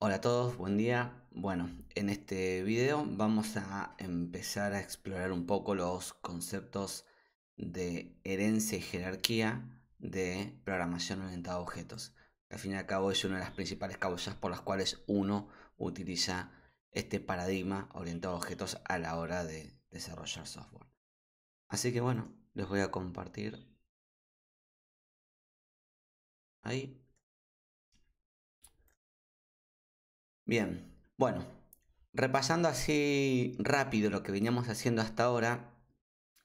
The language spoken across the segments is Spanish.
Hola a todos, buen día. Bueno, en este video vamos a empezar a explorar un poco los conceptos de herencia y jerarquía de programación orientada a objetos. Al fin y al cabo es una de las principales causas por las cuales uno utiliza este paradigma orientado a objetos a la hora de desarrollar software. Así que bueno, les voy a compartir ahí. Bien, bueno, repasando así rápido lo que veníamos haciendo hasta ahora,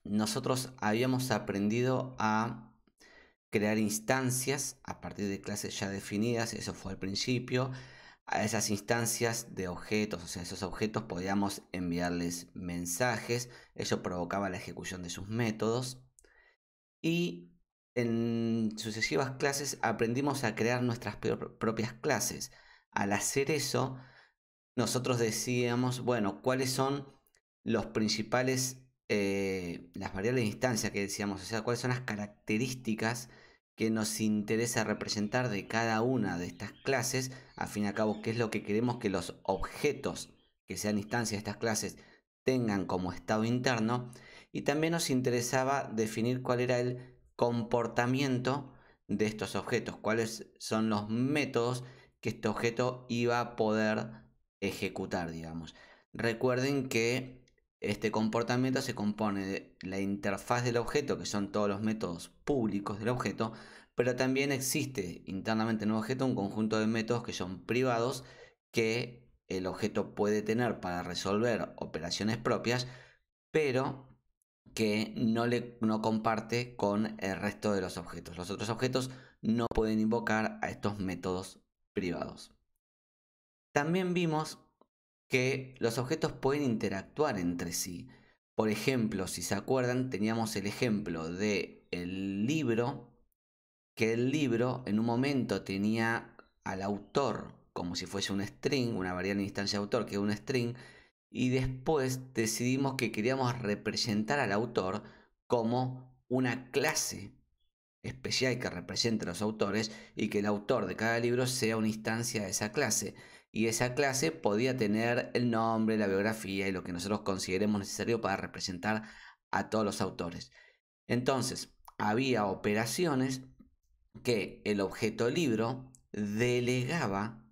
nosotros habíamos aprendido a crear instancias a partir de clases ya definidas, eso fue al principio. A esas instancias de objetos, o sea, esos objetos podíamos enviarles mensajes, eso provocaba la ejecución de sus métodos y en sucesivas clases aprendimos a crear nuestras propias clases. Al hacer eso, nosotros decíamos, bueno, cuáles son los principales, las variables de instancia que decíamos, o sea, cuáles son las características que nos interesa representar de cada una de estas clases, al fin y al cabo, qué es lo que queremos que los objetos que sean instancias de estas clases tengan como estado interno, y también nos interesaba definir cuál era el comportamiento de estos objetos, cuáles son los métodos que este objeto iba a poder ejecutar, digamos. Recuerden que este comportamiento se compone de la interfaz del objeto, que son todos los métodos públicos del objeto, pero también existe internamente en el objeto un conjunto de métodos que son privados que el objeto puede tener para resolver operaciones propias, pero que no comparte con el resto de los objetos. Los otros objetos no pueden invocar a estos métodos privados. También vimos que los objetos pueden interactuar entre sí. Por ejemplo, si se acuerdan, teníamos el ejemplo de el libro, que el libro en un momento tenía al autor como si fuese un string, una variable de instancia de autor que es un string, y después decidimos que queríamos representar al autor como una clase especial que represente a los autores y que el autor de cada libro sea una instancia de esa clase. Y esa clase podía tener el nombre, la biografía y lo que nosotros consideremos necesario para representar a todos los autores. Entonces, había operaciones que el objeto libro delegaba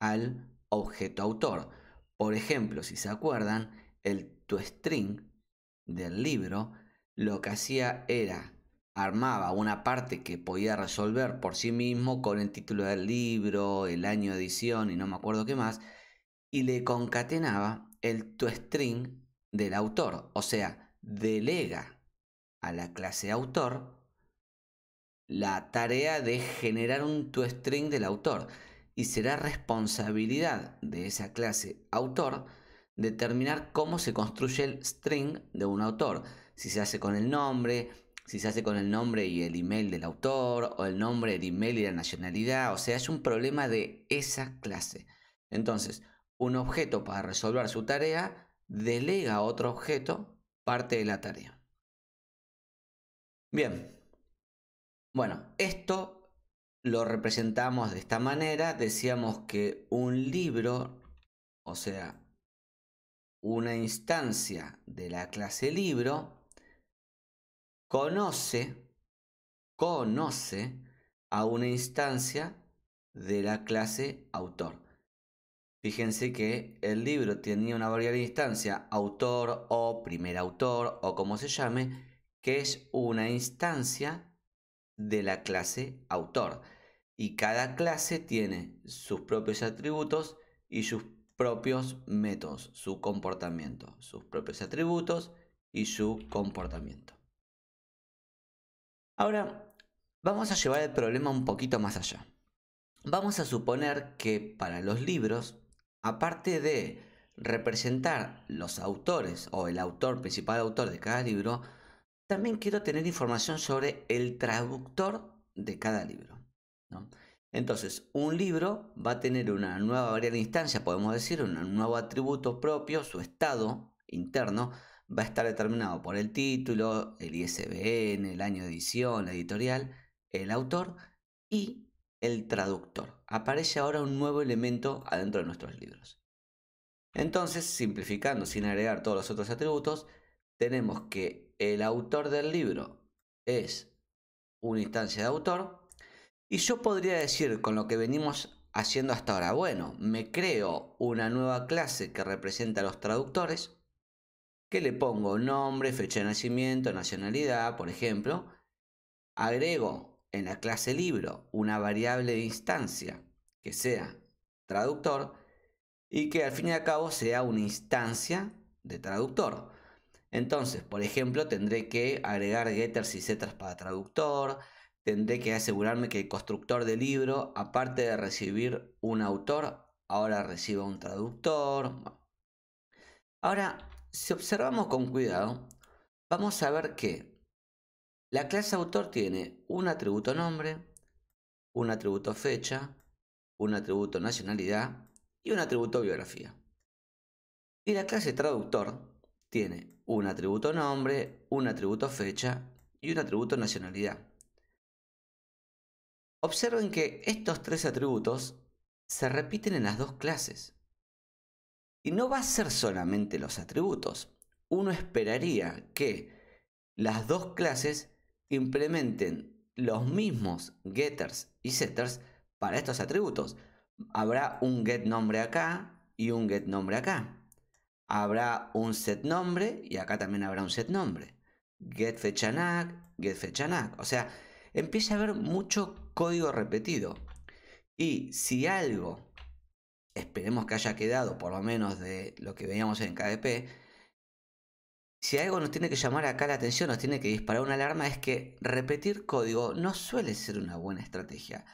al objeto autor. Por ejemplo, si se acuerdan, el toString del libro lo que hacía era armaba una parte que podía resolver por sí mismo con el título del libro, el año de edición y no me acuerdo qué más, y le concatenaba el toString del autor, o sea, delega a la clase autor la tarea de generar un toString del autor y será responsabilidad de esa clase autor determinar cómo se construye el string de un autor, si se hace con el nombre, si se hace con el nombre y el email del autor, o el nombre, el email y la nacionalidad, o sea, es un problema de esa clase. Entonces, un objeto para resolver su tarea delega a otro objeto parte de la tarea. Bien, bueno, esto lo representamos de esta manera. Decíamos que un libro, o sea, una instancia de la clase libro, conoce, conoce a una instancia de la clase autor. Fíjense que el libro tenía una variable de instancia, autor o primer autor o como se llame, que es una instancia de la clase autor. Y cada clase tiene sus propios atributos y sus propios métodos, su comportamiento, sus propios atributos y su comportamiento. Ahora vamos a llevar el problema un poquito más allá. Vamos a suponer que para los libros, aparte de representar los autores o el autor, principal autor de cada libro, también quiero tener información sobre el traductor de cada libro, ¿no? Entonces, un libro va a tener una nueva variable de instancia, podemos decir, un nuevo atributo propio, su estado interno va a estar determinado por el título, el ISBN, el año de edición, la editorial, el autor y el traductor. Aparece ahora un nuevo elemento adentro de nuestros libros. Entonces, simplificando sin agregar todos los otros atributos, tenemos que el autor del libro es una instancia de autor. Y yo podría decir con lo que venimos haciendo hasta ahora, bueno, me creo una nueva clase que representa a los traductores, que le pongo nombre, fecha de nacimiento, nacionalidad, por ejemplo. Agrego en la clase libro una variable de instancia que sea traductor y que al fin y al cabo sea una instancia de traductor. Entonces, por ejemplo, tendré que agregar getters y setters para traductor. Tendré que asegurarme que el constructor del libro, aparte de recibir un autor, ahora reciba un traductor. Ahora, si observamos con cuidado, vamos a ver que la clase autor tiene un atributo nombre, un atributo fecha, un atributo nacionalidad y un atributo biografía. Y la clase traductor tiene un atributo nombre, un atributo fecha y un atributo nacionalidad. Observen que estos tres atributos se repiten en las dos clases. Y no va a ser solamente los atributos. Uno esperaría que las dos clases implementen los mismos getters y setters para estos atributos. Habrá un getNombre acá y un getNombre acá. Habrá un setNombre y acá también habrá un setNombre. GetFechaNac, GetFechaNac. O sea, empieza a haber mucho código repetido. Y si algo, esperemos que haya quedado por lo menos de lo que veíamos en KDP, si algo nos tiene que llamar acá la atención, nos tiene que disparar una alarma, es que repetir código no suele ser una buena estrategia.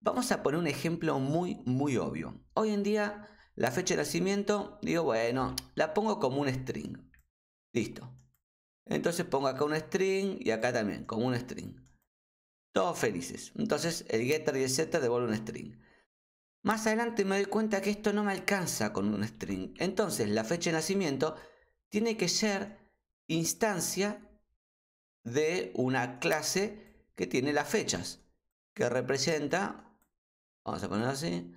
Vamos a poner un ejemplo muy obvio. Hoy en día, la fecha de nacimiento, digo, bueno, la pongo como un string. Listo. Entonces pongo acá un string y acá también, como un string. Todos felices. Entonces el getter y el setter devuelven un string. Más adelante me doy cuenta que esto no me alcanza con un string. Entonces la fecha de nacimiento tiene que ser instancia de una clase que tiene las fechas, que representa, vamos a ponerlo así,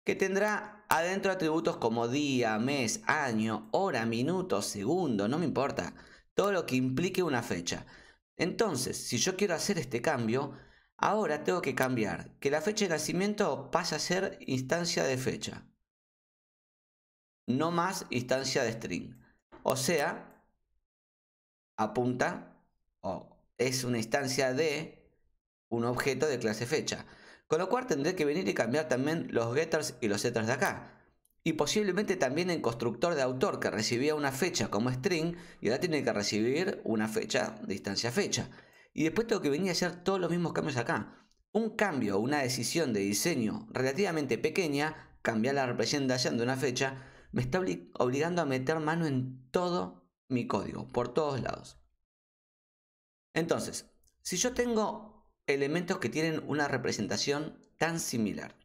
que tendrá adentro atributos como día, mes, año, hora, minuto, segundo, no me importa, todo lo que implique una fecha. Entonces, si yo quiero hacer este cambio, ahora tengo que cambiar que la fecha de nacimiento pase a ser instancia de fecha, no más instancia de string. O sea, apunta o es una instancia de un objeto de clase fecha. Con lo cual tendré que venir y cambiar también los getters y los setters de acá. Y posiblemente también el constructor de autor que recibía una fecha como string y ahora tiene que recibir una fecha de instancia fecha. Y después tengo que venir a hacer todos los mismos cambios acá. Un cambio, una decisión de diseño relativamente pequeña, cambiar la representación de una fecha, me está obligando a meter mano en todo mi código, por todos lados. Entonces, si yo tengo elementos que tienen una representación tan similar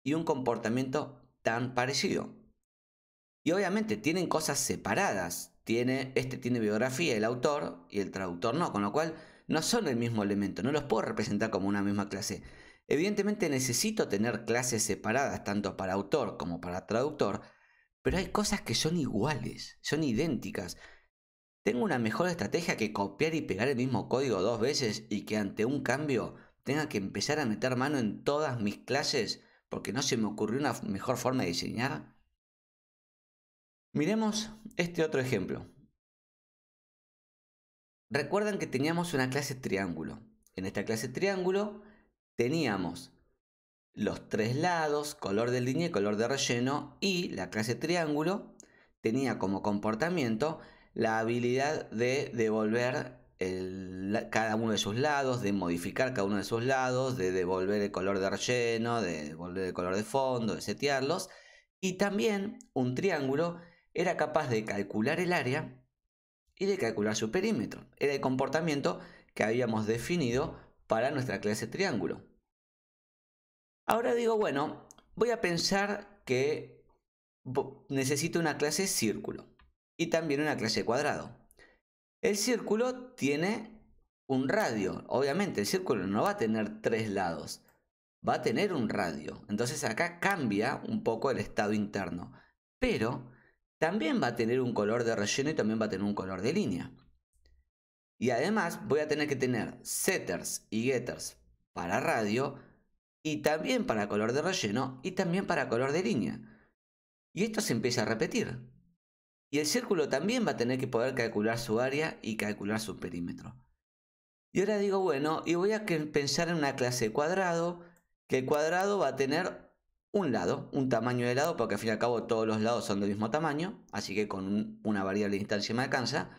y un comportamiento tan parecido, y obviamente tienen cosas separadas, este tiene biografía, el autor, y el traductor no, con lo cual no son el mismo elemento, no los puedo representar como una misma clase. Evidentemente necesito tener clases separadas tanto para autor como para traductor, pero hay cosas que son iguales, son idénticas. Tengo una mejor estrategia que copiar y pegar el mismo código dos veces y que ante un cambio tenga que empezar a meter mano en todas mis clases porque no se me ocurrió una mejor forma de diseñar. Miremos este otro ejemplo. Recuerdan que teníamos una clase triángulo. En esta clase triángulo teníamos los tres lados, color de línea y color de relleno, y la clase triángulo tenía como comportamiento la habilidad de devolver cada uno de sus lados, de modificar cada uno de sus lados, de devolver el color de relleno, de devolver el color de fondo, de setearlos. Y también un triángulo era capaz de calcular el área y de calcular su perímetro. Era el comportamiento que habíamos definido para nuestra clase triángulo. Ahora digo, bueno, voy a pensar que necesito una clase círculo y también una clase cuadrado. El círculo tiene un radio. Obviamente el círculo no va a tener tres lados. va a tener un radio. Entonces acá cambia un poco el estado interno. Pero también va a tener un color de relleno y también va a tener un color de línea. Y además voy a tener que tener setters y getters para radio y también para color de relleno y también para color de línea. Y esto se empieza a repetir. Y el círculo también va a tener que poder calcular su área y calcular su perímetro. Y ahora digo, bueno, y voy a pensar en una clase de cuadrado, que el cuadrado va a tener un lado, un tamaño de lado, porque al fin y al cabo todos los lados son del mismo tamaño, así que con una variable de instancia me alcanza.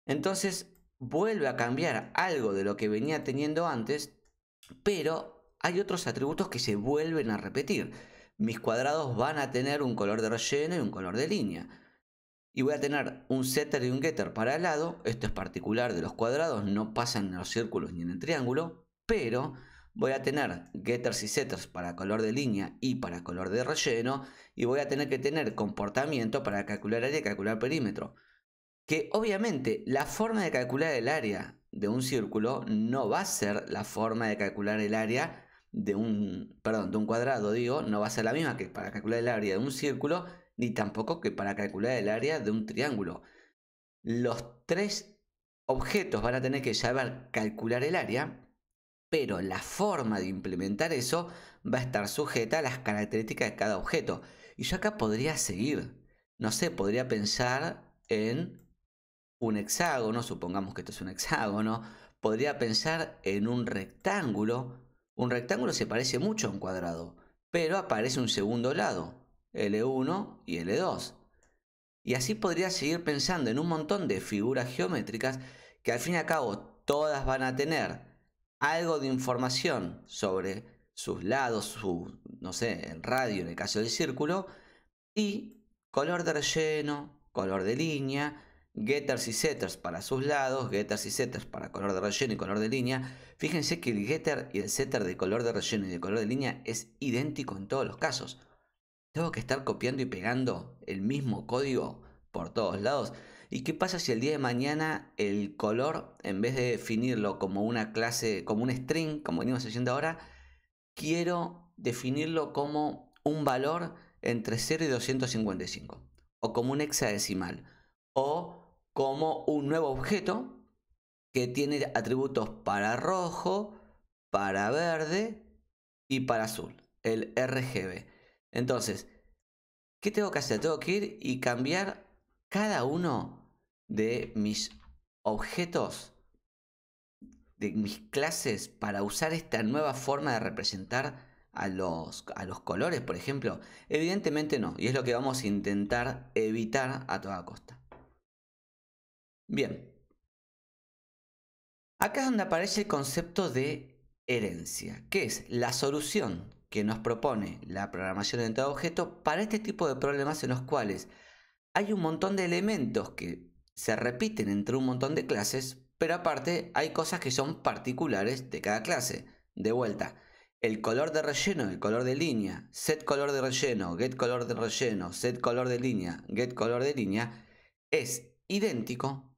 Entonces vuelve a cambiar algo de lo que venía teniendo antes, pero hay otros atributos que se vuelven a repetir. Mis cuadrados van a tener un color de relleno y un color de línea. Y voy a tener un setter y un getter para el lado. Esto es particular de los cuadrados, no pasa en los círculos ni en el triángulo. Pero voy a tener getters y setters para color de línea y para color de relleno. Y voy a tener que tener comportamiento para calcular área y calcular perímetro. Que obviamente la forma de calcular el área de un círculo no va a ser la forma de calcular el área de un cuadrado, digo, no va a ser la misma que para calcular el área de un círculo, ni tampoco que para calcular el área de un triángulo. Los tres objetos van a tener que saber calcular el área, pero la forma de implementar eso va a estar sujeta a las características de cada objeto. Y yo acá podría seguir, no sé, podría pensar en un hexágono, supongamos que esto es un hexágono, podría pensar en un rectángulo. Un rectángulo se parece mucho a un cuadrado, pero aparece un segundo lado, L1 y L2. Y así podría seguir pensando en un montón de figuras geométricas que al fin y al cabo todas van a tener algo de información sobre sus lados, su, no sé, el radio en el caso del círculo, y color de relleno, color de línea, getters y setters para sus lados, getters y setters para color de relleno y color de línea. Fíjense que el getter y el setter de color de relleno y de color de línea es idéntico en todos los casos. Tengo que estar copiando y pegando el mismo código por todos lados. ¿Y qué pasa si el día de mañana el color, en vez de definirlo como una clase, como un string, como venimos haciendo ahora, quiero definirlo como un valor entre 0 y 255, o como un hexadecimal, o como un nuevo objeto que tiene atributos para rojo, para verde y para azul, el RGB? Entonces, ¿qué tengo que hacer? Tengo que ir y cambiar cada uno de mis objetos, de mis clases, para usar esta nueva forma de representar a los colores, por ejemplo. Evidentemente no, y es lo que vamos a intentar evitar a toda costa. Bien, acá es donde aparece el concepto de herencia, que es la solución que nos propone la programación orientada a objeto para este tipo de problemas en los cuales hay un montón de elementos que se repiten entre un montón de clases, pero aparte hay cosas que son particulares de cada clase. De vuelta, el color de relleno, el color de línea, set color de relleno, get color de relleno, set color de línea, get color de línea, es idéntico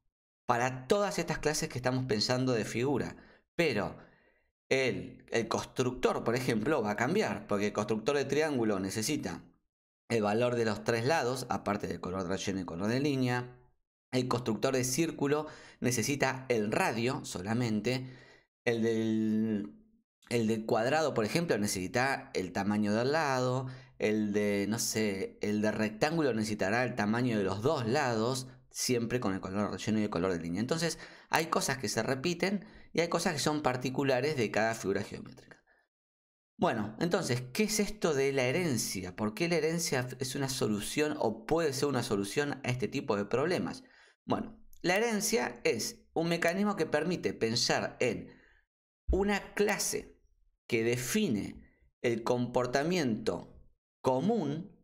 para todas estas clases que estamos pensando de figura. Pero el constructor, por ejemplo, va a cambiar, porque el constructor de triángulo necesita el valor de los tres lados, aparte del color de relleno y color de línea. El constructor de círculo necesita el radio solamente. El del cuadrado, por ejemplo, necesita el tamaño del lado. El de, no sé, el de rectángulo necesitará el tamaño de los dos lados, siempre con el color de relleno y el color de línea. Entonces, hay cosas que se repiten y hay cosas que son particulares de cada figura geométrica. Bueno, entonces, ¿qué es esto de la herencia? ¿Por qué la herencia es una solución o puede ser una solución a este tipo de problemas? Bueno, la herencia es un mecanismo que permite pensar en una clase que define el comportamiento común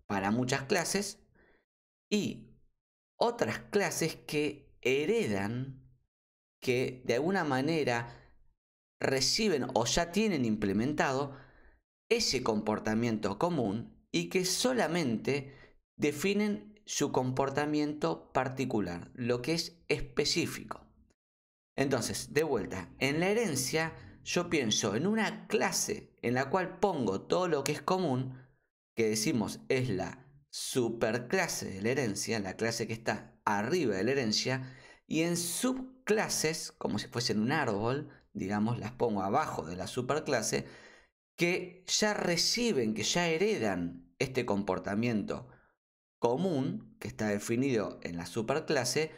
para muchas clases y otras clases que heredan, que de alguna manera reciben o ya tienen implementado ese comportamiento común y que solamente definen su comportamiento particular, lo que es específico. Entonces, de vuelta, en la herencia yo pienso en una clase en la cual pongo todo lo que es común, que decimos es la superclase de la herencia, la clase que está arriba de la herencia, y en subclases, como si fuesen un árbol, digamos, las pongo abajo de la superclase, que ya reciben, que ya heredan este comportamiento común que está definido en la superclase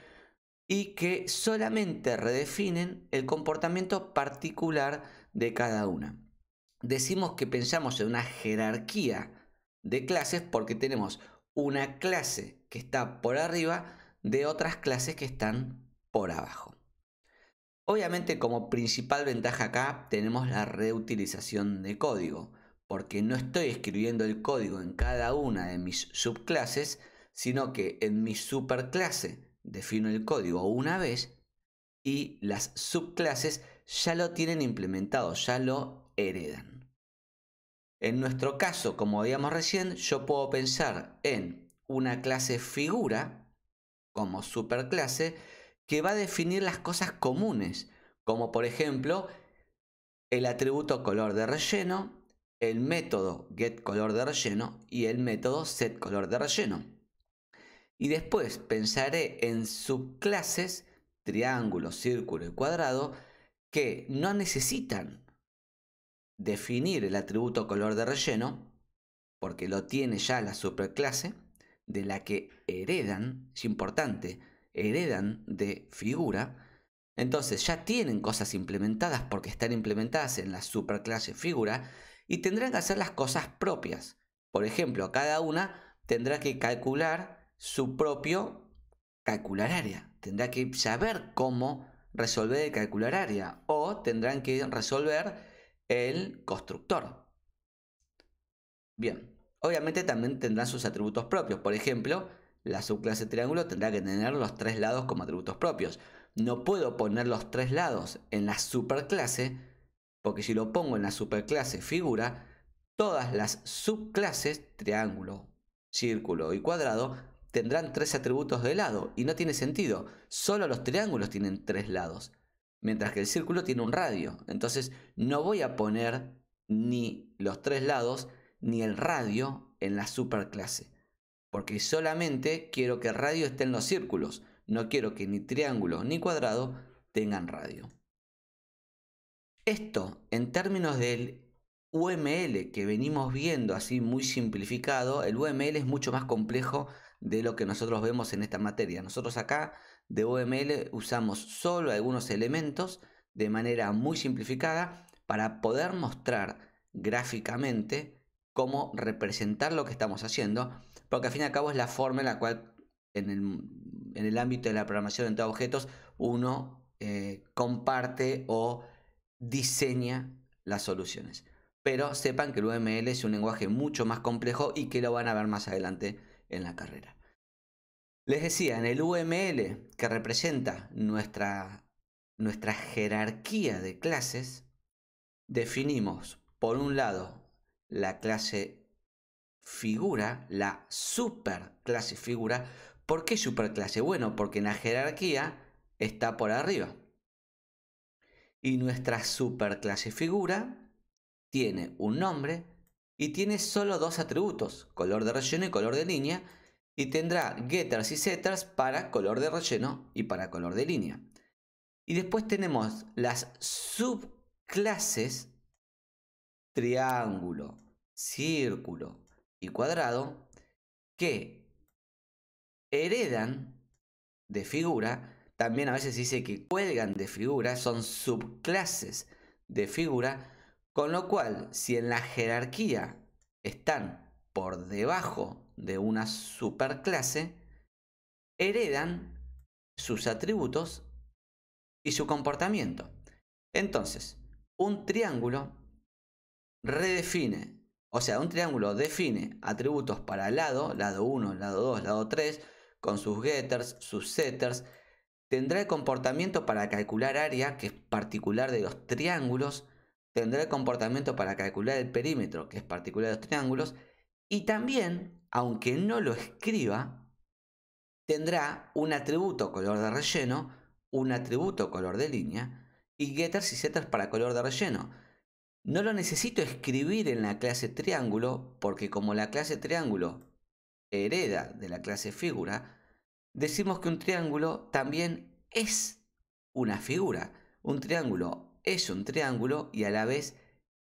y que solamente redefinen el comportamiento particular de cada una. Decimos que pensamos en una jerarquía de clases porque tenemos una clase que está por arriba de otras clases que están por abajo. Obviamente, como principal ventaja acá tenemos la reutilización de código, porque no estoy escribiendo el código en cada una de mis subclases, sino que en mi superclase defino el código una vez y las subclases ya lo tienen implementado, ya lo heredan. En nuestro caso, como veíamos recién, yo puedo pensar en una clase figura como superclase que va a definir las cosas comunes, como por ejemplo el atributo color de relleno, el método getColor de relleno y el método setColor de relleno. Y después pensaré en subclases, triángulo, círculo y cuadrado, que no necesitan definir el atributo color de relleno, porque lo tiene ya la superclase, de la que heredan, es importante, heredan de figura. Entonces ya tienen cosas implementadas porque están implementadas en la superclase figura y tendrán que hacer las cosas propias. Por ejemplo, cada una tendrá que calcular su propio calcular área. Tendrá que saber cómo resolver el calcular área o tendrán que resolver el constructor. Bien, obviamente también tendrán sus atributos propios. Por ejemplo, la subclase triángulo tendrá que tener los tres lados como atributos propios. No puedo poner los tres lados en la superclase, porque si lo pongo en la superclase figura, todas las subclases, triángulo, círculo y cuadrado, tendrán tres atributos de lado. Y no tiene sentido. Solo los triángulos tienen tres lados, mientras que el círculo tiene un radio. Entonces no voy a poner ni los tres lados ni el radio en la superclase, porque solamente quiero que el radio esté en los círculos, no quiero que ni triángulo ni cuadrado tengan radio. Esto en términos del UML que venimos viendo así muy simplificado, el UML es mucho más complejo de lo que nosotros vemos en esta materia. Nosotros acá de UML usamos solo algunos elementos de manera muy simplificada para poder mostrar gráficamente cómo representar lo que estamos haciendo, porque al fin y al cabo es la forma en la cual en el ámbito de la programación orientada a objetos uno comparte o diseña las soluciones. Pero sepan que el UML es un lenguaje mucho más complejo y que lo van a ver más adelante en la carrera. Les decía, en el UML, que representa nuestra jerarquía de clases, definimos por un lado la clase figura, la superclase figura. ¿Por qué superclase? Bueno, porque en la jerarquía está por arriba. Y nuestra superclase figura tiene un nombre y tiene solo dos atributos, color de relleno y color de línea, y tendrá getters y setters para color de relleno y para color de línea. Y después tenemos las subclases triángulo, círculo y cuadrado que heredan de figura. También a veces se dice que cuelgan de figura, son subclases de figura, con lo cual si en la jerarquía están por debajo de una superclase, heredan sus atributos y su comportamiento. Entonces, un triángulo redefine, o sea, un triángulo define atributos para lado 1, lado 2, lado 3, con sus getters, sus setters. Tendrá el comportamiento para calcular área, que es particular de los triángulos. Tendrá el comportamiento para calcular el perímetro, que es particular de los triángulos. Y también, aunque no lo escriba, tendrá un atributo color de relleno, un atributo color de línea y getters y setters para color de relleno. No lo necesito escribir en la clase triángulo porque como la clase triángulo hereda de la clase figura, decimos que un triángulo también es una figura. Un triángulo es un triángulo y a la vez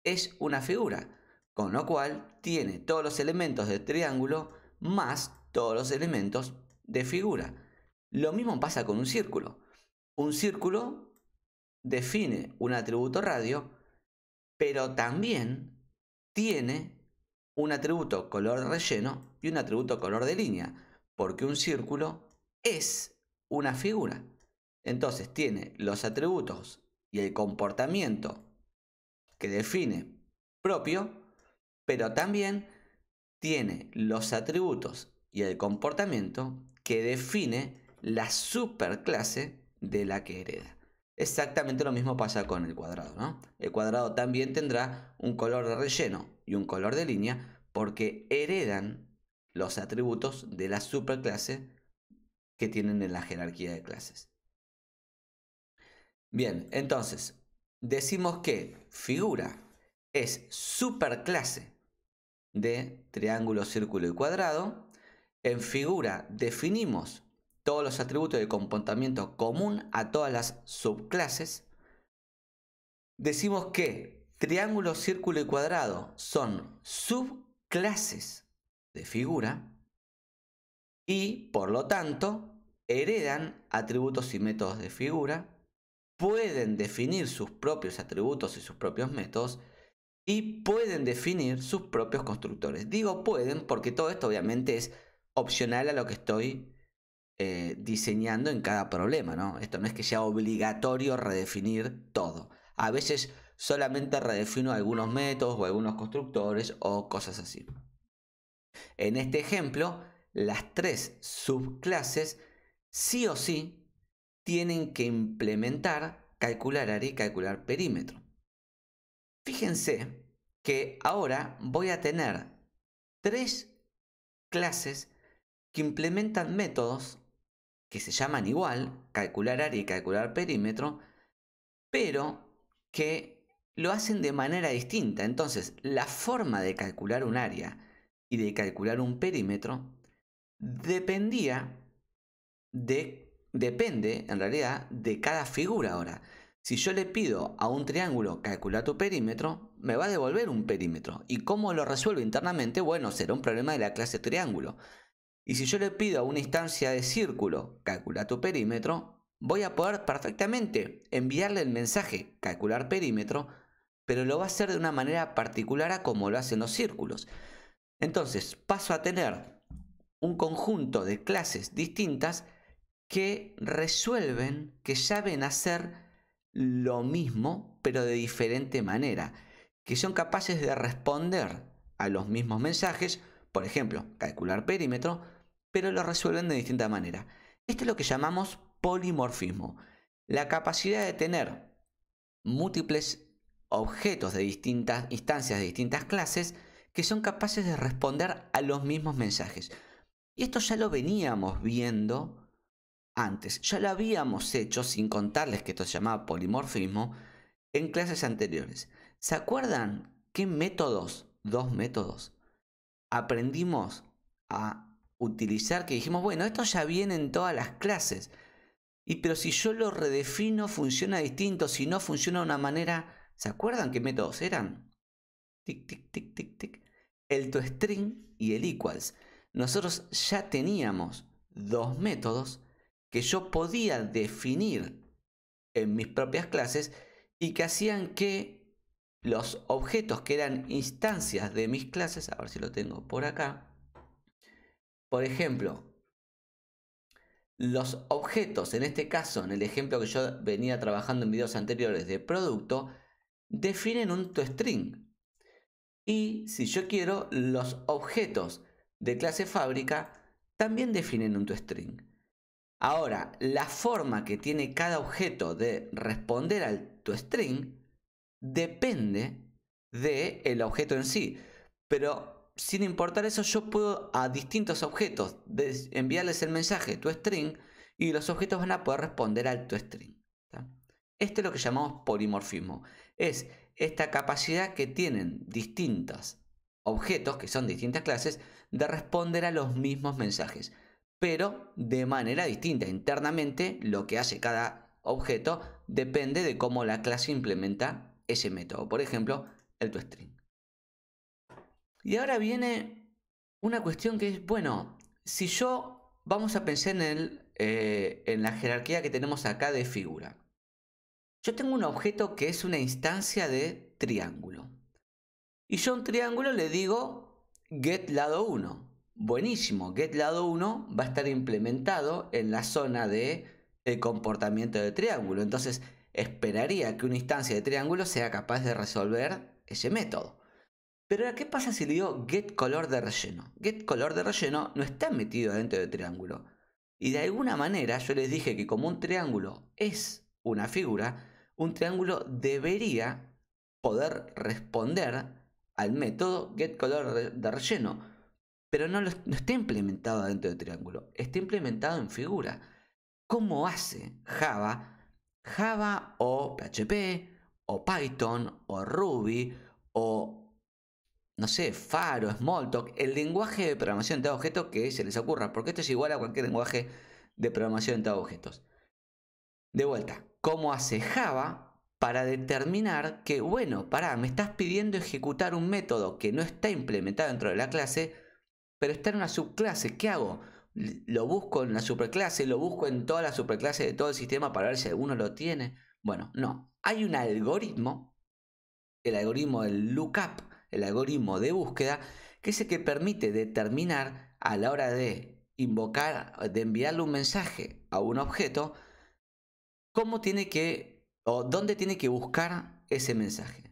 es una figura, con lo cual tiene todos los elementos del triángulo más todos los elementos de figura. Lo mismo pasa con un círculo. Un círculo define un atributo radio, pero también tiene un atributo color de relleno y un atributo color de línea, porque un círculo es una figura. Entonces tiene los atributos y el comportamiento que define propio, pero también tiene los atributos y el comportamiento que define la superclase de la que hereda. Exactamente lo mismo pasa con el cuadrado, ¿no? El cuadrado también tendrá un color de relleno y un color de línea porque heredan los atributos de la superclase que tienen en la jerarquía de clases. Bien, entonces, decimos que figura es superclase de triángulo, círculo y cuadrado. En figura definimos todos los atributos de comportamiento común a todas las subclases. Decimos que triángulo, círculo y cuadrado son subclases de figura y, por lo tanto, heredan atributos y métodos de figura, pueden definir sus propios atributos y sus propios métodos y pueden definir sus propios constructores. Digo pueden porque todo esto obviamente es opcional a lo que estoy diseñando en cada problema, ¿no? Esto no es que sea obligatorio redefinir todo. A veces solamente redefino algunos métodos o algunos constructores o cosas así. En este ejemplo, las tres subclases sí o sí tienen que implementar calcular área y calcular perímetro. Fíjense que ahora voy a tener tres clases que implementan métodos que se llaman igual, calcular área y calcular perímetro, pero que lo hacen de manera distinta. Entonces, la forma de calcular un área y de calcular un perímetro depende en realidad de cada figura ahora. Si yo le pido a un triángulo calcular tu perímetro, me va a devolver un perímetro. ¿Y cómo lo resuelvo internamente? Bueno, será un problema de la clase triángulo. Y si yo le pido a una instancia de círculo calcular tu perímetro, voy a poder perfectamente enviarle el mensaje calcular perímetro, pero lo va a hacer de una manera particular a como lo hacen los círculos. Entonces paso a tener un conjunto de clases distintas que resuelven, que saben hacer lo mismo, pero de diferente manera, que son capaces de responder a los mismos mensajes, por ejemplo, calcular perímetro, pero lo resuelven de distinta manera. Esto es lo que llamamos polimorfismo, la capacidad de tener múltiples objetos de distintas instancias, de distintas clases, que son capaces de responder a los mismos mensajes. Y esto ya lo veníamos viendo antes, ya lo habíamos hecho, sin contarles que esto se llamaba polimorfismo, en clases anteriores. ¿Se acuerdan qué métodos, dos métodos, aprendimos a utilizar? Que dijimos, bueno, esto ya viene en todas las clases. Pero si yo lo redefino, funciona distinto. Si no, funciona de una manera. ¿Se acuerdan qué métodos eran? Tic, tic, tic, tic, tic. El toString y el equals. Nosotros ya teníamos dos métodos que yo podía definir en mis propias clases y que hacían que los objetos que eran instancias de mis clases, a ver si lo tengo por acá, por ejemplo, los objetos, en este caso, en el ejemplo que yo venía trabajando en videos anteriores de producto, definen un toString. Y si yo quiero, los objetos de clase fábrica también definen un toString. Ahora, la forma que tiene cada objeto de responder al toString depende del objeto en sí. Pero sin importar eso, yo puedo a distintos objetos enviarles el mensaje toString y los objetos van a poder responder al toString. Esto es lo que llamamos polimorfismo. Es esta capacidad que tienen distintos objetos, que son distintas clases, de responder a los mismos mensajes, pero de manera distinta. Internamente, lo que hace cada objeto depende de cómo la clase implementa ese método. Por ejemplo, el toString. Y ahora viene una cuestión que es, bueno, si yo vamos a pensar en la jerarquía que tenemos acá de figura. Yo tengo un objeto que es una instancia de triángulo. Y yo a un triángulo le digo get lado 1. Buenísimo, get lado 1 va a estar implementado en la zona de el comportamiento de triángulo. Entonces esperaría que una instancia de triángulo sea capaz de resolver ese método. Pero ahora, ¿qué pasa si le digo get color de relleno? Get color de relleno no está metido dentro del triángulo. Y de alguna manera yo les dije que como un triángulo es una figura, un triángulo debería poder responder al método get color de relleno. Pero no está implementado dentro del triángulo, está implementado en figura. ¿Cómo hace Java? Java o PHP o Python o Ruby o no sé, Faro, Smalltalk, el lenguaje de programación de objetos que se les ocurra, porque esto es igual a cualquier lenguaje de programación de objetos. De vuelta, ¿cómo hace Java para determinar que, bueno, me estás pidiendo ejecutar un método que no está implementado dentro de la clase, pero está en una subclase? ¿Qué hago? Lo busco en la superclase, lo busco en toda la superclase de todo el sistema para ver si alguno lo tiene. Bueno, no. Hay un algoritmo, el algoritmo del lookup, el algoritmo de búsqueda, que es el que permite determinar a la hora de invocar, de enviarle un mensaje a un objeto, cómo tiene que o dónde tiene que buscar ese mensaje.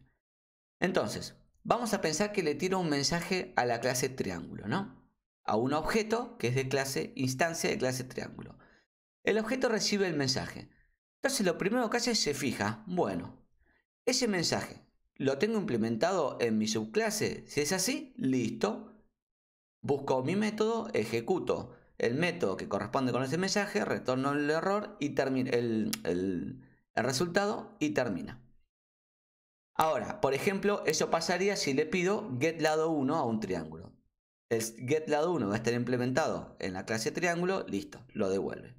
Entonces, vamos a pensar que le tiro un mensaje a la clase triángulo, ¿no? A un objeto que es de clase instancia de clase triángulo. El objeto recibe el mensaje. Entonces, lo primero que hace es se fija, bueno, ese mensaje ¿lo tengo implementado en mi subclase? Si es así, listo. Busco mi método, ejecuto el método que corresponde con ese mensaje, retorno el error y termina el resultado y termina. Ahora, por ejemplo, eso pasaría si le pido get lado 1 a un triángulo. El get lado 1 va a estar implementado en la clase triángulo, listo, lo devuelve.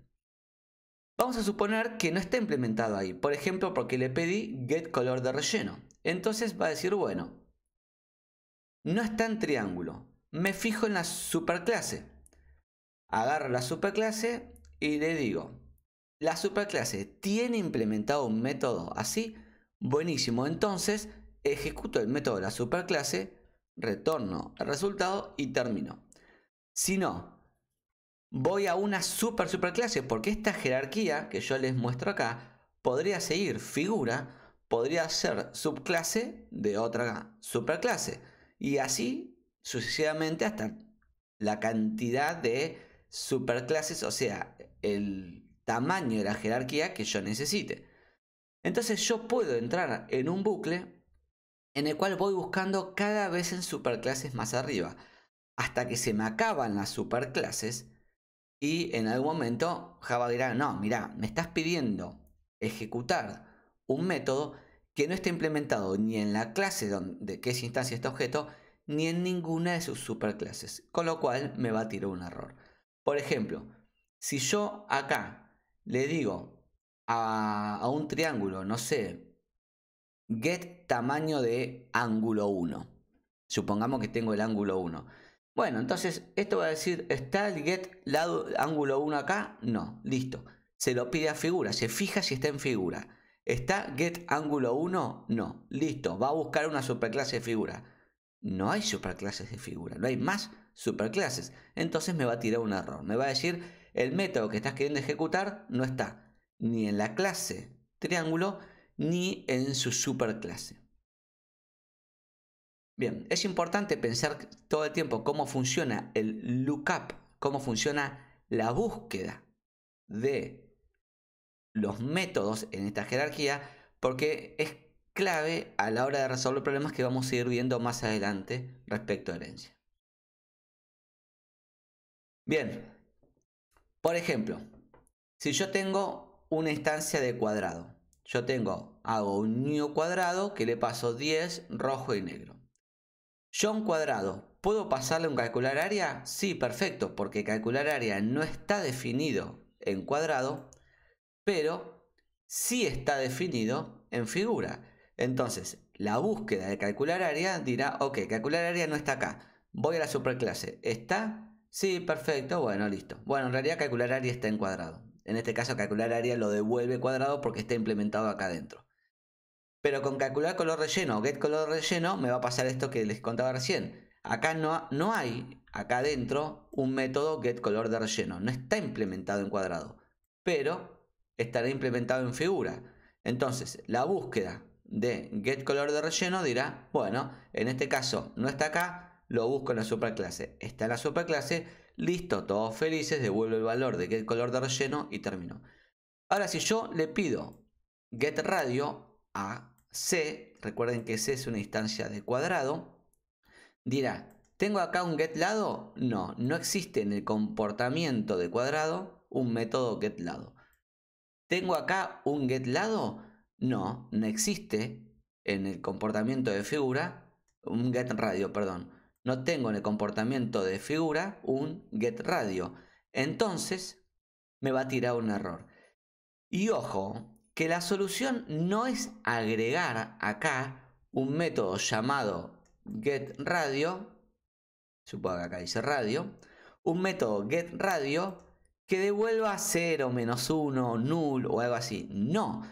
Vamos a suponer que no está implementado ahí, por ejemplo, porque le pedí get color de relleno. Entonces va a decir, bueno, no está en triángulo, me fijo en la superclase. Agarro la superclase y le digo, ¿la superclase tiene implementado un método así? Buenísimo, entonces ejecuto el método de la superclase, retorno el resultado y termino. Si no, voy a una superclase, porque esta jerarquía que yo les muestro acá podría seguir figura, podría ser subclase de otra superclase y así sucesivamente hasta la cantidad de superclases, o sea, el tamaño de la jerarquía que yo necesite. Entonces yo puedo entrar en un bucle en el cual voy buscando cada vez en superclases más arriba, hasta que se me acaban las superclases y en algún momento Java dirá, no, mira, me estás pidiendo ejecutar un método que no está implementado ni en la clase de que es instancia este objeto, ni en ninguna de sus superclases, con lo cual me va a tirar un error. Por ejemplo, si yo acá le digo a un triángulo, no sé, get tamaño de ángulo 1, supongamos que tengo el ángulo 1. Bueno, entonces esto va a decir, ¿está el get lado ángulo 1 acá? No, listo. Se lo pide a figura, se fija si está en figura. ¿Está get ángulo 1? No, listo. Va a buscar una superclase de figura. No hay superclases de figura, no hay más superclases. Entonces me va a tirar un error. Me va a decir, el método que estás queriendo ejecutar no está ni en la clase triángulo ni en su superclase. Bien, es importante pensar todo el tiempo cómo funciona el lookup, cómo funciona la búsqueda de los métodos en esta jerarquía, porque es clave a la hora de resolver problemas que vamos a ir viendo más adelante respecto a herencia. Bien, por ejemplo, si yo tengo una instancia de cuadrado yo hago un new cuadrado que le paso 10 rojo y negro. John cuadrado, ¿puedo pasarle un calcular área? Sí, perfecto, porque calcular área no está definido en cuadrado, pero sí está definido en figura. Entonces, la búsqueda de calcular área dirá, ok, calcular área no está acá. Voy a la superclase. ¿Está? Sí, perfecto. Bueno, listo. Bueno, en realidad calcular área está en cuadrado. En este caso, calcular área lo devuelve cuadrado porque está implementado acá adentro. Pero con calcular color relleno o get color relleno me va a pasar esto que les contaba recién. Acá no hay, acá adentro, un método get color de relleno. No está implementado en cuadrado, pero estará implementado en figura. Entonces, la búsqueda de get color de relleno dirá, bueno, en este caso no está acá, lo busco en la superclase. Está en la superclase, listo, todos felices, devuelvo el valor de get color de relleno y termino. Ahora, si yo le pido get radio a C, recuerden que C es una instancia de cuadrado, dirá, ¿tengo acá un getLado? No, no existe en el comportamiento de cuadrado un método getLado. ¿Tengo acá un getLado? No, no existe en el comportamiento de figura un getRadio, perdón. No tengo en el comportamiento de figura un getRadio. Entonces me va a tirar un error. Y ojo, que la solución no es agregar acá un método llamado getRadio, supongo que acá dice radio, un método getRadio que devuelva 0, -1, null o algo así. No,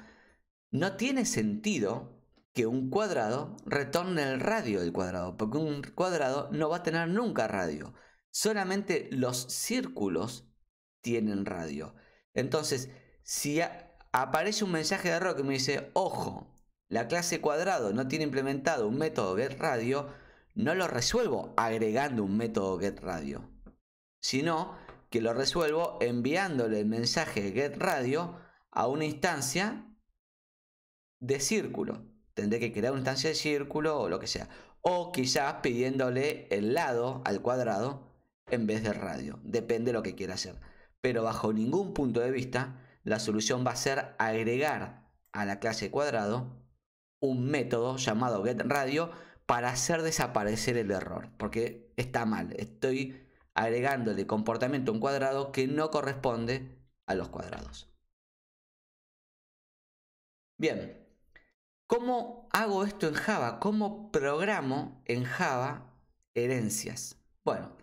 no tiene sentido que un cuadrado retorne el radio del cuadrado, porque un cuadrado no va a tener nunca radio. Solamente los círculos tienen radio. Entonces, si aparece un mensaje de error que me dice, ojo, la clase cuadrado no tiene implementado un método getRadio, no lo resuelvo agregando un método getRadio, sino que lo resuelvo enviándole el mensaje getRadio a una instancia de círculo. Tendré que crear una instancia de círculo o lo que sea. O quizás pidiéndole el lado al cuadrado en vez de radio. Depende de lo que quiera hacer. Pero bajo ningún punto de vista, la solución va a ser agregar a la clase cuadrado un método llamado getRadio para hacer desaparecer el error. Porque está mal. Estoy agregándole comportamiento a un cuadrado que no corresponde a los cuadrados. Bien. ¿Cómo hago esto en Java? ¿Cómo programo en Java herencias? Bueno,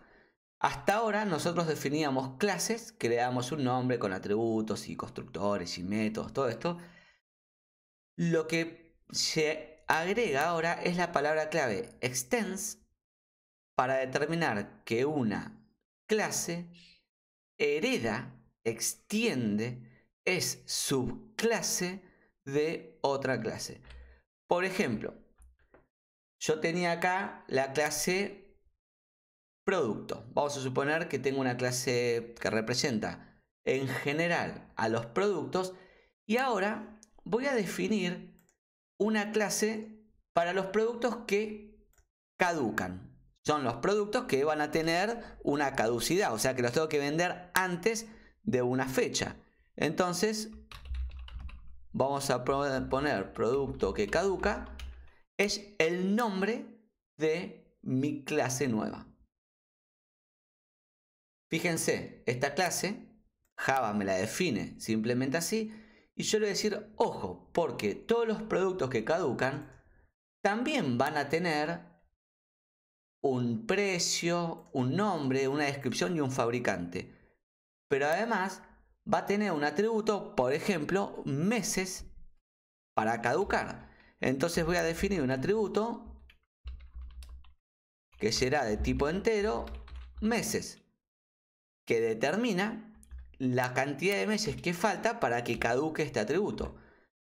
hasta ahora nosotros definíamos clases, creábamos un nombre con atributos y constructores y métodos, todo esto. Lo que se agrega ahora es la palabra clave extends para determinar que una clase hereda, extiende, es subclase de otra clase. Por ejemplo, yo tenía acá la clase producto. Vamos a suponer que tengo una clase que representa en general a los productos y ahora voy a definir una clase para los productos que caducan. Son los productos que van a tener una caducidad, o sea que los tengo que vender antes de una fecha. Entonces vamos a poner producto que caduca. Es el nombre de mi clase nueva. Fíjense, esta clase, Java me la define simplemente así, y yo le voy a decir, ojo, porque todos los productos que caducan también van a tener un precio, un nombre, una descripción y un fabricante. Pero además va a tener un atributo, por ejemplo, meses para caducar. Entonces voy a definir un atributo que será de tipo entero, meses, que determina la cantidad de meses que falta para que caduque este atributo.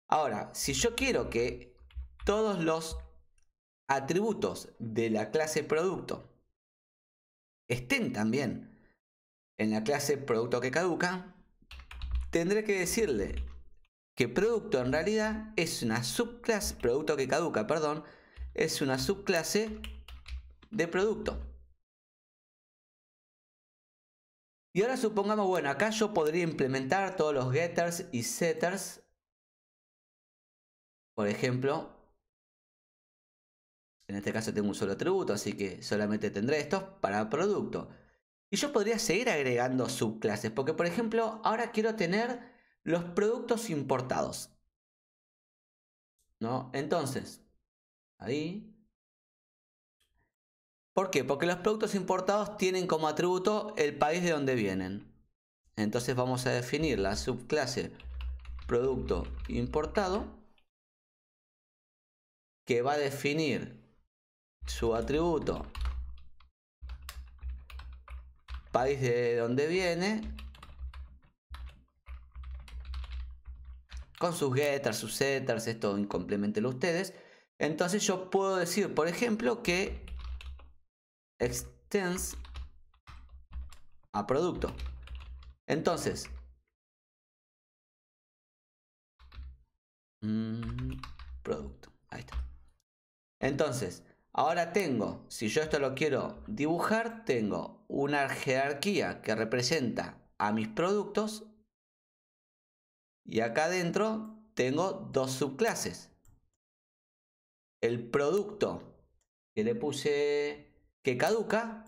Ahora, si yo quiero que todos los atributos de la clase producto estén también en la clase producto que caduca, tendré que decirle que producto en realidad es una subclase, producto que caduca, perdón, es una subclase de producto. Y ahora supongamos, bueno, acá yo podría implementar todos los getters y setters Por ejemplo, en este caso tengo un solo atributo, así que solamente tendré estos para producto. Y yo podría seguir agregando subclases, porque por ejemplo, ahora quiero tener los productos importados, ¿no? Entonces, ahí. ¿Por qué? Porque los productos importados tienen como atributo el país de donde vienen. Entonces vamos a definir la subclase producto importado, que va a definir su atributo país de donde viene, con sus getters, sus setters, esto complementenlo ustedes. Entonces yo puedo decir, por ejemplo, que extends a producto. Entonces, producto, ahí está. Entonces, ahora tengo, si yo esto lo quiero dibujar, tengo una jerarquía que representa a mis productos. Y acá adentro tengo dos subclases. El producto que le puse que caduca.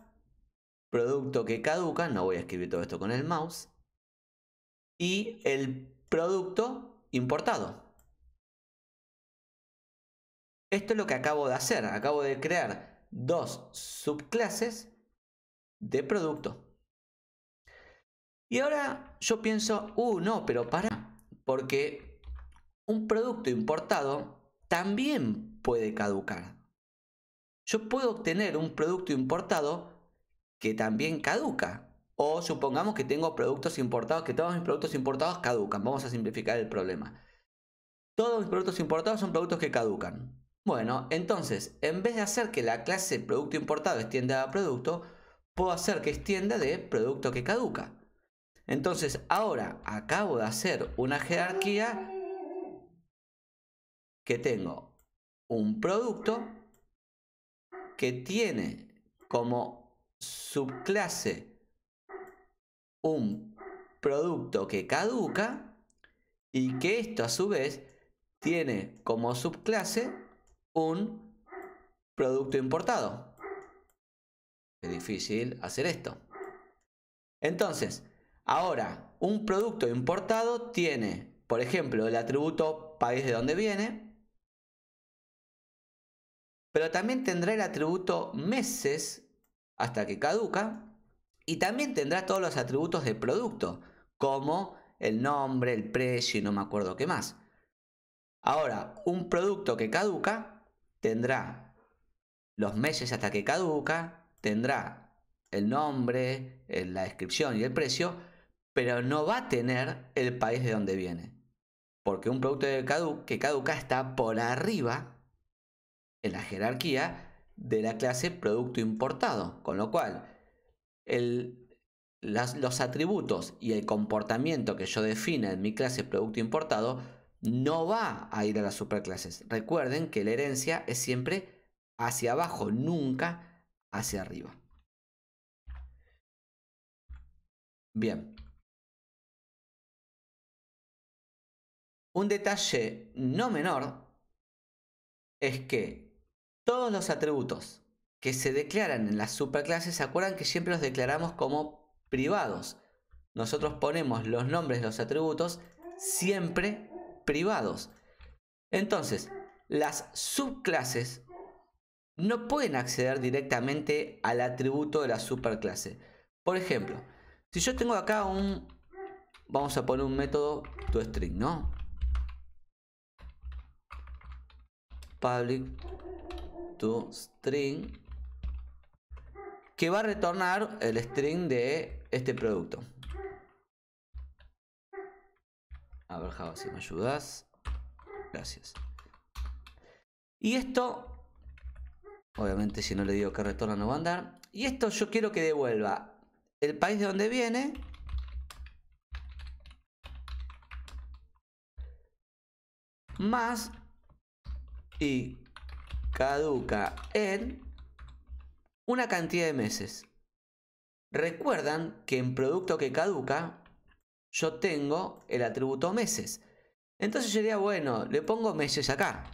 Producto que caduca. No voy a escribir todo esto con el mouse. Y el producto importado. Esto es lo que acabo de hacer. Acabo de crear dos subclases de producto. Y ahora yo pienso, no, pero para. Porque un producto importado también puede caducar. Yo puedo obtener un producto importado que también caduca. O supongamos que tengo productos importados, que todos mis productos importados caducan. Vamos a simplificar el problema. Todos mis productos importados son productos que caducan. Bueno, entonces, en vez de hacer que la clase producto importado extienda a producto, puedo hacer que extienda de producto que caduca. Entonces, ahora acabo de hacer una jerarquía que tengo un producto que tiene como subclase un producto que caduca y que esto a su vez tiene como subclase un producto importado. Es difícil hacer esto. Entonces, ahora un producto importado tiene, por ejemplo, el atributo país de donde viene, pero también tendrá el atributo meses hasta que caduca. Y también tendrá todos los atributos de producto, como el nombre, el precio y no me acuerdo qué más. Ahora, un producto que caduca tendrá los meses hasta que caduca, tendrá el nombre, la descripción y el precio, pero no va a tener el país de donde viene. Porque un producto que caduca está por arriba en la jerarquía de la clase producto importado, con lo cual los atributos y el comportamiento que yo defina en mi clase producto importado no va a ir a las superclases. Recuerden que la herencia es siempre hacia abajo, nunca hacia arriba. Bien. Un detalle no menor es que todos los atributos que se declaran en las superclases, ¿se acuerdan que siempre los declaramos como privados? Nosotros ponemos los nombres de los atributos siempre privados. Entonces, las subclases no pueden acceder directamente al atributo de la superclase. Por ejemplo, si yo tengo acá vamos a poner un método toString, ¿no? Public toString, que va a retornar el string de este producto. A ver, Java, si me ayudas. Gracias. Y esto, obviamente si no le digo que retorna no va a andar. Y esto yo quiero que devuelva el país de donde viene más y caduca en una cantidad de meses. Recuerdan que en producto que caduca yo tengo el atributo meses. Entonces yo diría, bueno, le pongo meses acá.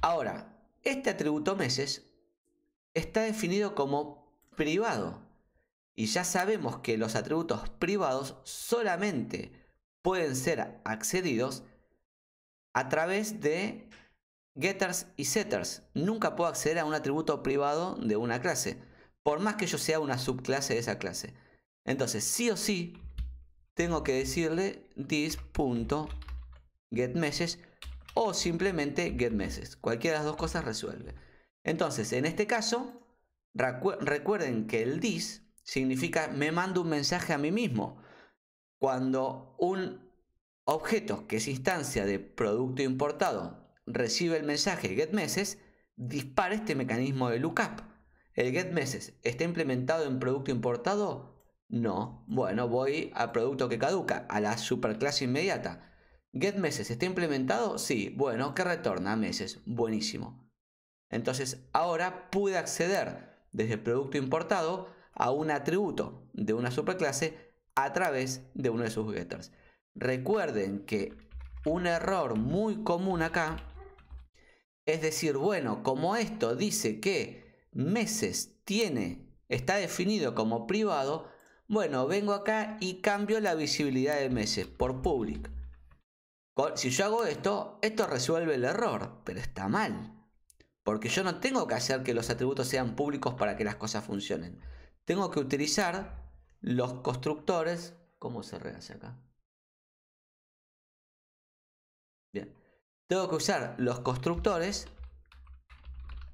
Ahora, este atributo meses está definido como privado. Y ya sabemos que los atributos privados solamente pueden ser accedidos a través de getters y setters. Nunca puedo acceder a un atributo privado de una clase, por más que yo sea una subclase de esa clase. Entonces, sí o sí, tengo que decirle this.getMessage o simplemente getMessage. Cualquiera de las dos cosas resuelve. Entonces, en este caso, recuerden que el this significa me mando un mensaje a mí mismo. Cuando un objeto que es instancia de producto importado recibe el mensaje getMessage, dispara este mecanismo de lookup. ¿El getMessage está implementado en producto importado? No. Bueno, voy a producto que caduca, a la superclase inmediata. ¿GetMessage está implementado? Sí. Bueno, ¿qué retorna? Meses. Buenísimo. Entonces ahora pude acceder desde producto importado a un atributo de una superclase a través de uno de sus getters. Recuerden que un error muy común acá es decir, bueno, como esto dice que meses está definido como privado, bueno, vengo acá y cambio la visibilidad de meses por public. Si yo hago esto resuelve el error, pero está mal. Porque yo no tengo que hacer que los atributos sean públicos para que las cosas funcionen. Tengo que utilizar los constructores. ¿Cómo se rehace acá? Bien. Tengo que usar los constructores,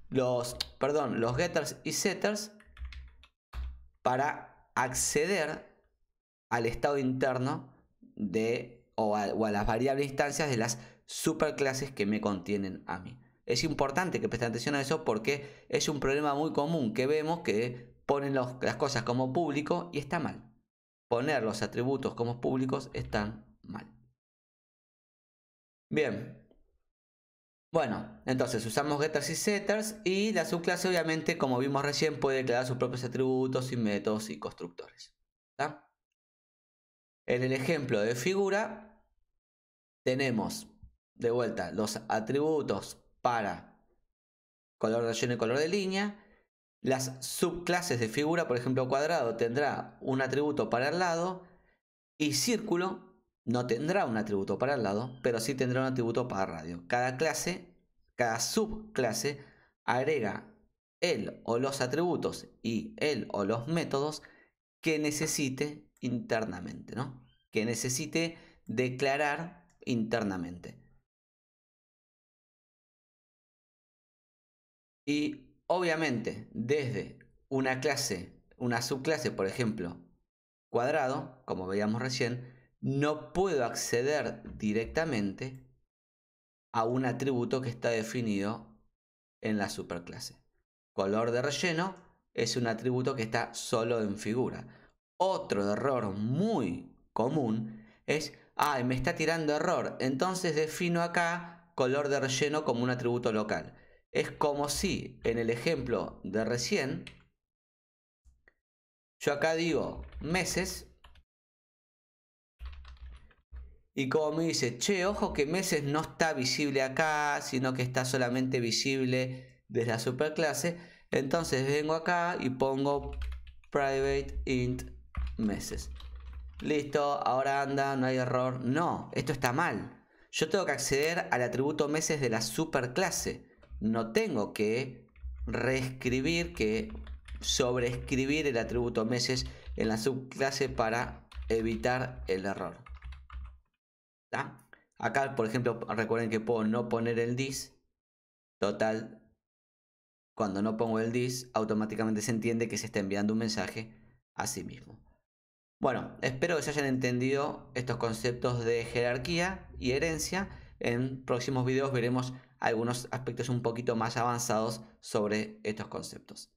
los getters y setters para acceder al estado interno o a las variables instancias de las superclases que me contienen a mí. Es importante que presten atención a eso porque es un problema muy común que vemos que ponen las cosas como público y está mal. Poner los atributos como públicos están mal. Bien. Bueno, entonces usamos getters y setters y la subclase obviamente, como vimos recién, puede declarar sus propios atributos y métodos y constructores. ¿Está? En el ejemplo de figura tenemos de vuelta los atributos para color de relleno y color de línea. Las subclases de figura, por ejemplo cuadrado, tendrá un atributo para el lado y círculo no tendrá un atributo para el lado, pero sí tendrá un atributo para radio. Cada subclase agrega el o los atributos y el o los métodos que necesite internamente, ¿no? Que necesite declarar internamente. Y obviamente desde una clase, una subclase, por ejemplo, cuadrado, como veíamos recién, no puedo acceder directamente a un atributo que está definido en la superclase. Color de relleno es un atributo que está solo en figura. Otro error muy común es, me está tirando error, entonces defino acá color de relleno como un atributo local. Es como si en el ejemplo de recién, yo acá digo meses y como me dice, che, ojo que meses no está visible acá, sino que está solamente visible desde la superclase. Entonces vengo acá y pongo private int meses. Listo, ahora anda, no hay error. No, esto está mal. Yo tengo que acceder al atributo meses de la superclase. No tengo que reescribir, que sobreescribir el atributo meses en la subclase para evitar el error. ¿Tá? Acá, por ejemplo, recuerden que puedo no poner el this. Total, cuando no pongo el this, automáticamente se entiende que se está enviando un mensaje a sí mismo. Bueno, espero que se hayan entendido estos conceptos de jerarquía y herencia. En próximos videos veremos algunos aspectos un poquito más avanzados sobre estos conceptos.